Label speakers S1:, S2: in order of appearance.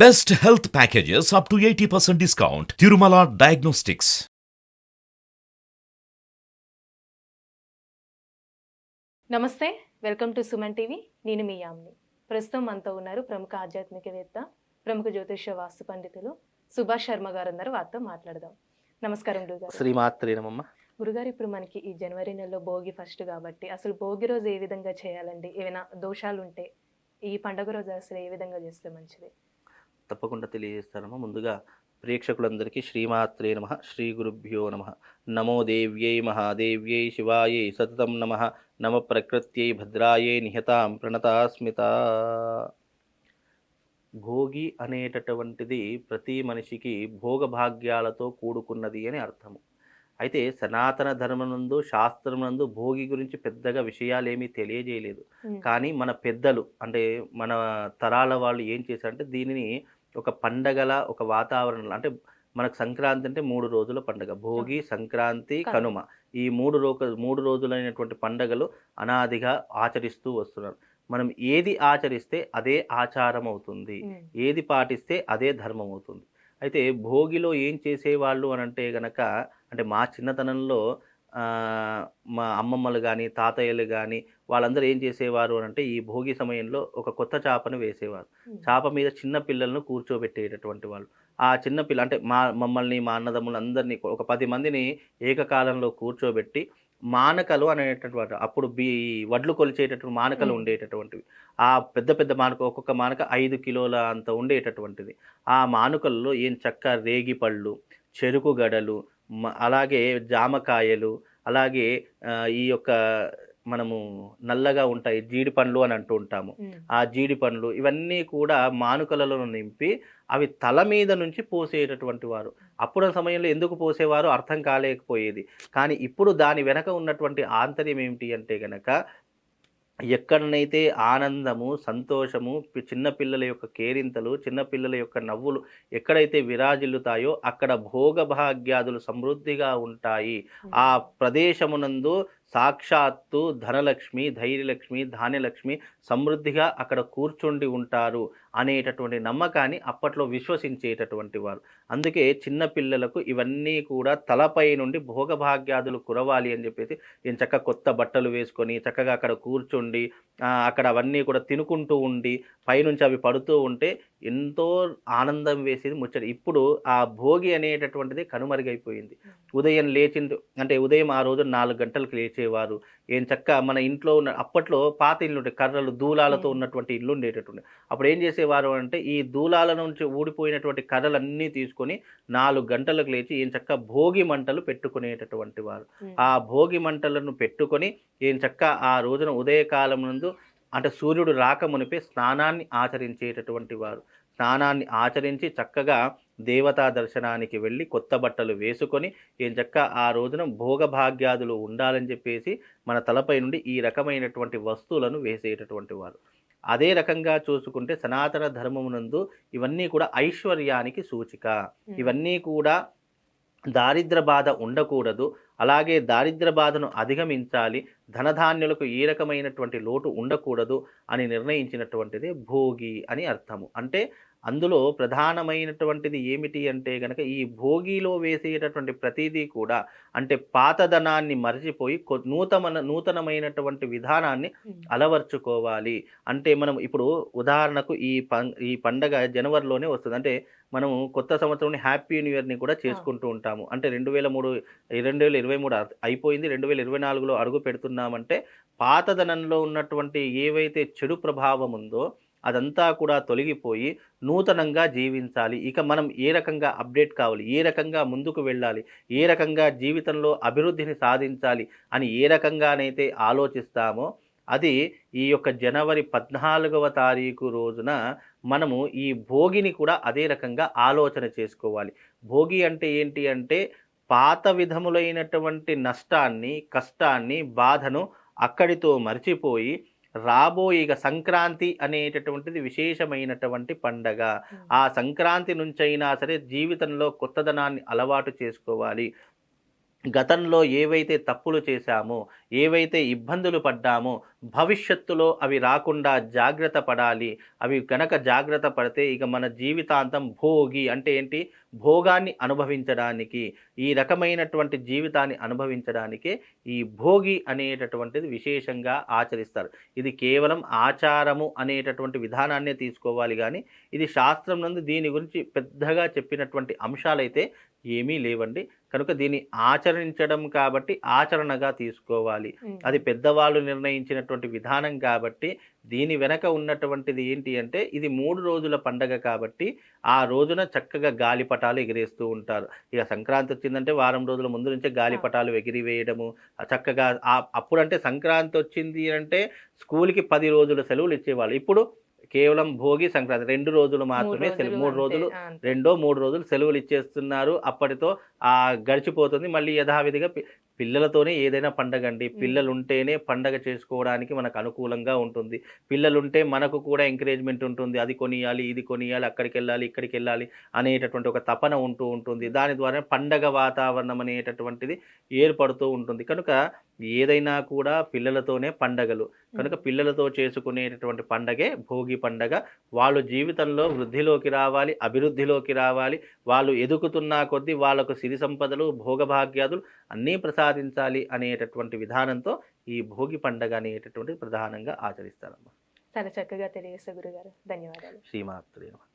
S1: Best health packages up to 80% discount. Tirumala Diagnostics.
S2: నమస్తే, welcome to Suman TV. నేను మీ యామ్ని. ప్రస్తుతం మనతో ఉన్నారు ప్రముఖ ఆధ్యాత్మికవేత్త, ప్రముఖ జ్యోతిష వాస్తు పండితులు సుభాష్ శర్మ గారు ఉన్నారు. వారితో మాట్లాడదాం. నమస్కారం గురుగారు.
S3: శ్రీమాత్రే నమః.
S2: గురుగారు, ఇప్పుడు మనకి ఈ జనవరి నెలలో భోగి ఫస్ట్ కాబట్టి అసలు భోగి రోజు ఏ విధంగా చేయాలండి? ఏమైనా దోషాలు ఉంటే ఈ పండుగ రోజు అసలు ఏ విధంగా చేస్తే మంచిది?
S3: తప్పకుండా తెలియజేస్తానమ్మా. ముందుగా ప్రేక్షకులందరికీ శ్రీమాత్రే నమః, శ్రీ గురుభ్యో నమః. నమో దేవ్యై మహాదేవ్యై శివాయై సతతం నమః. నమ ప్రకృత్యై భద్రాయై నిహతాం ప్రణతాస్మిత. భోగి అనేటటువంటిది ప్రతి మనిషికి భోగభాగ్యాలతో కూడుకున్నది అని అర్థము. అయితే సనాతన ధర్మనందు శాస్త్రమునందు భోగి గురించి పెద్దగా విషయాలేమీ తెలియజేయలేదు. కానీ మన పెద్దలు అంటే మన తరాల వాళ్ళు ఏం చేశారంటే దీనిని ఒక పండగల ఒక వాతావరణం అంటే మనకు సంక్రాంతి అంటే 3 రోజుల పండుగ. భోగి, సంక్రాంతి, కనుమ. ఈ 3 రోజులైనటువంటి పండగలు అనాదిగా ఆచరిస్తూ వస్తున్నారు. మనం ఏది ఆచరిస్తే అదే ఆచారం అవుతుంది, ఏది పాటిస్తే అదే ధర్మం అవుతుంది. అయితే భోగిలో ఏం చేసేవాళ్ళు అని అంటే గనక అంటే మా చిన్నతనంలో మా అమ్మమ్మలు కానీ తాతయ్యలు కానీ వాళ్ళందరూ ఏం చేసేవారు అని అంటే ఈ భోగి సమయంలో ఒక కొత్త చాపను వేసేవారు. చాప మీద చిన్న పిల్లలను కూర్చోబెట్టేటటువంటి వాళ్ళు. ఆ చిన్న పిల్ల అంటే మమ్మల్ని మా అన్నదమ్ములు అందరినీ ఒక 10 మందిని ఏకకాలంలో కూర్చోబెట్టి మానకలు అనేటటువంటి అప్పుడు వడ్లు కొలిచేటటువంటి మానకలు ఉండేటటువంటివి. ఆ పెద్ద పెద్ద మానక ఒక్కొక్క మానక 5 కిలోల అంత ఉండేటటువంటిది. ఆ మానుకల్లో ఏం చక్క రేగి పళ్ళు, చెరుకు గడలు, అలాగే జామకాయలు, అలాగే ఈ యొక్క మనము నల్లగా ఉంటాయి జీడి పండ్లు అని అంటూ ఉంటాము. ఆ జీడి పండ్లు ఇవన్నీ కూడా మానుకలలో నింపి అవి తల మీద నుంచి పోసేటటువంటి వారు. అప్పుడు సమయంలో ఎందుకు పోసేవారు అర్థం కాలేకపోయేది. కానీ ఇప్పుడు దాని వెనక ఉన్నటువంటి ఆంతర్యం ఏమిటి అంటే గనక ఎక్కడనైతే ఆనందము, సంతోషము, చిన్నపిల్లల యొక్క కేరింతలు, చిన్నపిల్లల యొక్క నవ్వులు ఎక్కడైతే విరాజిల్లుతాయో అక్కడ భోగభాగ్యాదులు సమృద్ధిగా ఉంటాయి. ఆ ప్రదేశమునందు సాక్షాత్తు ధనలక్ష్మి, ధైర్యలక్ష్మి, ధాన్యలక్ష్మి సమృద్ధిగా అక్కడ కూర్చుండి ఉంటారు అనేటటువంటి నమ్మకాన్ని అప్పట్లో విశ్వసించేటటువంటి వారు. అందుకే చిన్నపిల్లలకు ఇవన్నీ కూడా తలపై నుండి భోగభాగ్యాదులు కురవాలి అని చెప్పేసి నేను చక్కగా కొత్త బట్టలు వేసుకొని చక్కగా అక్కడ కూర్చుండి అక్కడ అవన్నీ కూడా తినుకుంటూ ఉండి పైనుంచి అవి పడుతూ ఉంటే ఎంతో ఆనందం వేసేది ముచ్చట. ఇప్పుడు ఆ భోగి అనేటటువంటిది కనుమరుగైపోయింది. ఉదయం లేచింది అంటే ఉదయం ఆ రోజు 4 గంటలకు లేచేవారు. ఏం చక్క మన ఇంట్లో ఉన్న అప్పట్లో పాత ఇల్లు ఉంటే కర్రలు దూలాలతో ఉన్నటువంటి ఇల్లు ఉండేటటువంటి. అప్పుడు ఏం చేసేవారు అంటే ఈ దూలాల నుంచి ఊడిపోయినటువంటి కర్రలన్నీ తీసుకొని 4 గంటలకు లేచి ఏం చక్క భోగి మంటలు పెట్టుకునేటటువంటి వారు. ఆ భోగి మంటలను పెట్టుకొని ఏం చక్క ఆ రోజున ఉదయకాలం నందు అంటే సూర్యుడు రాకమునిపే స్నానాన్ని ఆచరించేటటువంటి వారు. స్నానాన్ని ఆచరించి చక్కగా దేవతా దర్శనానికి వెళ్ళి కొత్త బట్టలు వేసుకొని ఏం చక్క ఆ రోజున భోగభాగ్యాదులు ఉండాలని చెప్పేసి మన తలపై నుండి ఈ రకమైనటువంటి వస్తువులను వేసేటటువంటి వారు. అదే రకంగా చూసుకుంటే సనాతన ధర్మమునందు ఇవన్నీ కూడా ఐశ్వర్యానికి సూచిక. ఇవన్నీ కూడా దారిద్ర బాధ ఉండకూడదు, అలాగే దారిద్ర బాధను అధిగమించాలి, ధనధాన్యులకు ఏ రకమైనటువంటి లోటు ఉండకూడదు అని నిర్ణయించినటువంటిది భోగి అని అర్థము. అంటే అందులో ప్రధానమైనటువంటిది ఏమిటి అంటే గనక ఈ భోగిలో వేసేటటువంటి ప్రతిదీ కూడా అంటే పాతదనాన్ని మరచిపోయి నూతనమైనటువంటి విధానాన్ని అలవర్చుకోవాలి. అంటే మనం ఇప్పుడు ఉదాహరణకు ఈ పండగ జనవరిలోనే వస్తుంది. అంటే మనము కొత్త సంవత్సరం హ్యాపీ న్యూ ఇయర్ని కూడా చేసుకుంటూ ఉంటాము. అంటే 2023 అయిపోయింది, 2024లో అడుగు పెడుతున్నామంటే పాతదనంలో ఉన్నటువంటి ఏవైతే చెడు ప్రభావం ఉందో అదంతా కూడా తొలగిపోయి నూతనంగా జీవించాలి. ఇక మనం ఏ రకంగా అప్డేట్ కావాలి, ఏ రకంగా ముందుకు వెళ్ళాలి, ఏ రకంగా జీవితంలో అభివృద్ధిని సాధించాలి అని ఏ రకంగానైతే ఆలోచిస్తామో అది ఈ యొక్క జనవరి 14వ తారీఖు రోజున మనము ఈ భోగిని కూడా అదే రకంగా ఆలోచన చేసుకోవాలి. భోగి అంటే ఏంటి అంటే పాత విధములైనటువంటి నష్టాన్ని, కష్టాన్ని, బాధను అక్కడితో మర్చిపోయి రాబోయే సంక్రాంతి అనేటటువంటిది విశేషమైనటువంటి పండగ. ఆ సంక్రాంతి నుంచైనా సరే జీవితంలో కొత్తదనాన్ని అలవాటు చేసుకోవాలి. గతంలో ఏవైతే తప్పులు చేశామో, ఏవైతే ఇబ్బందులు పడ్డామో, భవిష్యత్తులో అవి రాకుండా జాగ్రత్త పడాలి. అవి గనక జాగ్రత్త పడితే ఇక మన జీవితాంతం భోగి అంటే ఏంటి? భోగాన్ని అనుభవించడానికి, ఈ రకమైనటువంటి జీవితాన్ని అనుభవించడానికే ఈ భోగి అనేటటువంటిది విశేషంగా ఆచరిస్తారు. ఇది కేవలం ఆచారము అనేటటువంటి విధానాన్నే తీసుకోవాలి గానీ, ఇది శాస్త్రం నందు దీని గురించి పెద్దగా చెప్పినటువంటి అంశాలైతే ఏమీ లేవండి. కనుక దీన్ని ఆచరించడం కాబట్టి ఆచరణగా తీసుకోవాలి. అది పెద్దవాళ్ళు నిర్ణయించినటువంటి విధానం కాబట్టి దీని వెనక ఉన్నటువంటిది ఏంటి అంటే ఇది 3 రోజుల పండగ కాబట్టి ఆ రోజున చక్కగా గాలిపటాలు ఎగిరేస్తూ ఉంటారు. ఇక సంక్రాంతి వచ్చిందంటే వారం రోజుల ముందు నుంచే గాలిపటాలు ఎగిరివేయడము, చక్కగా అప్పుడంటే సంక్రాంతి వచ్చింది అంటే స్కూల్‌కి 10 రోజుల సెలవులు ఇచ్చేవాళ్ళు. ఇప్పుడు కేవలం భోగి, సంక్రాంతి 2 రోజులు మాత్రమే సెలవు. 3 రోజులు
S2: అంతే.
S3: 3 రోజులు సెలవులు ఇచ్చేస్తున్నారు. అప్పటితో గడిచిపోతుంది. మళ్ళీ యథావిధిగా పిల్లలతోనే ఏదైనా పండగండి. పిల్లలుంటేనే పండగ చేసుకోవడానికి మనకు అనుకూలంగా ఉంటుంది. పిల్లలుంటే మనకు కూడా ఎంకరేజ్‌మెంట్ ఉంటుంది. అది కొనియాలి, ఇది కొనియాలి, అక్కడికెళ్ళాలి, ఇక్కడికెళ్ళాలి అనేటటువంటి ఒక తపన ఉంటూ ఉంటుంది. దాని ద్వారా పండగ వాతావరణం అనేటటువంటిది ఏర్పడుతూ ఉంటుంది. కనుక ఏదైనా కూడా పిల్లలతోనే పండగలు. కనుక పిల్లలతో చేసుకునేటటువంటి పండగే భోగి పండగ. వాళ్ళు జీవితంలో వృద్ధిలోకి రావాలి, అభివృద్ధిలోకి రావాలి. వాళ్ళు ఎదుగుతున్న కొద్దీ వాళ్ళకు సిరి సంపదలు, భోగభాగ్యాదులు అన్నీ ప్రసాదించాలి అనేటటువంటి విధానంతో ఈ భోగి పండగ అనేటటువంటిది ప్రధానంగా ఆచరిస్తారమ్మా.
S2: చాలా చక్కగా తెలియజేశారు గురుగారు. ధన్యవాదాలు.
S3: శ్రీమాత్రే నమః.